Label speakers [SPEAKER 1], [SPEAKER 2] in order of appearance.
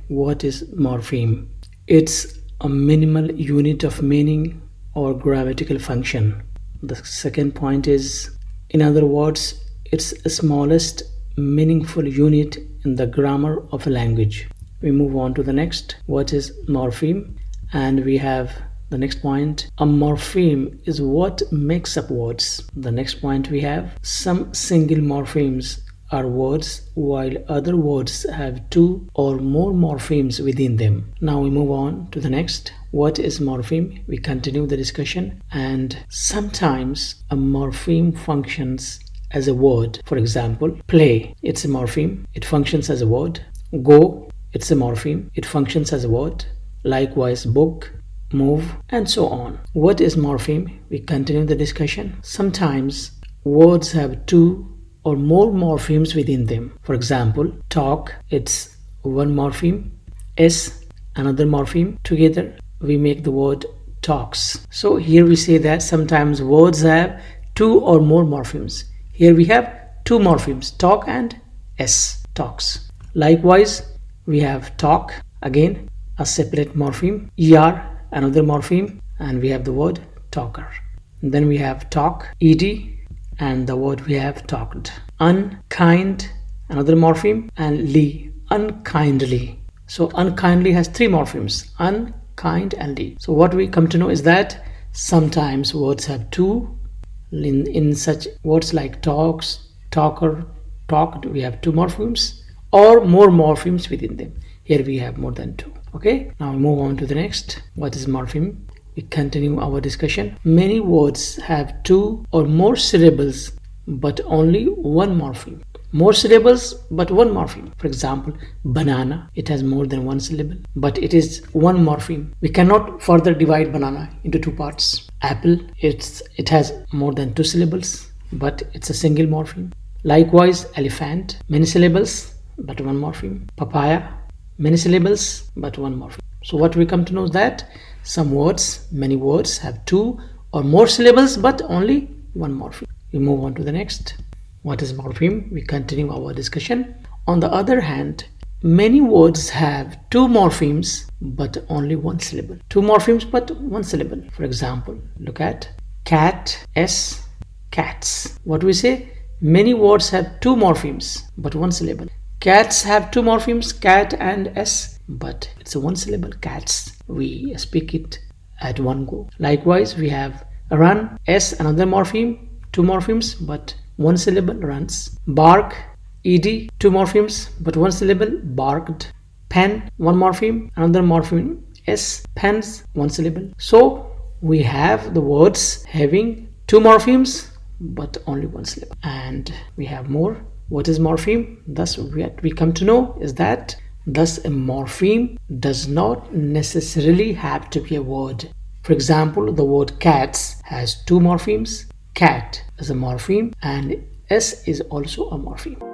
[SPEAKER 1] what is morpheme? It's a minimal unit of meaning or grammatical function. The second point is, in other words, it's the smallest meaningful unit in the grammar of a language. We move on to the next. What is morpheme? And we have the next point. A morpheme is what makes up words. The next point we have, some single morphemes are words while other words have two or more morphemes within them. Now we move on to the next. What is morpheme? We continue the discussion. And sometimes a morpheme functions as a word. For example, play, it's a morpheme, it functions as a word. Go, it's a morpheme, it functions as a word. Likewise, book, move, and so on. What is morpheme? We continue the discussion. Sometimes words have two or more morphemes within them. For example, talk, it's one morpheme, s, another morpheme. Together we make the word talks. So here we say that sometimes words have two or more morphemes. Here we have two morphemes, talk and s, talks. Likewise, we have talk, again a separate morpheme, er, another morpheme, and we have the word talker. And then we have talk, ed, and the word we have talked. Unkind, another morpheme, and ly, unkindly. So unkindly has three morphemes, unkind and ly. So what we come to know is that sometimes words have two. In such words like talks, talker, talked, we have two morphemes or more morphemes within them. Here we have more than two. Okay, now we move on to the next. What is morpheme? We continue our discussion. Many words have two or more syllables but only one morpheme. More syllables but one morpheme. For example, banana, it has more than one syllable but it is one morpheme. We cannot further divide banana into two parts. Apple, it has more than two syllables but it's a single morpheme. Likewise, elephant, many syllables but one morpheme. Papaya, many syllables but one morpheme. So what we come to know is that some words, many words have two or more syllables but only one morpheme. We move on to the next. What is morpheme? We continue our discussion. On the other hand, many words have two morphemes but only one syllable. Two morphemes but one syllable. For example, look at cat, s, cats. What we say? Many words have two morphemes but one syllable. Cats have two morphemes, cat and s, but it's a one syllable, cats. We speak it at one go. Likewise, we have run, s, another morpheme, two morphemes but one syllable, runs. Bark, ed, two morphemes but one syllable, barked. Pen, one morpheme, another morpheme, s, pens, one syllable. So we have the words having two morphemes but only one syllable. And we have more. What is morpheme? Thus what we come to know is that thus a morpheme does not necessarily have to be a word. For example, the word cats has two morphemes. Cat is a morpheme and s is also a morpheme.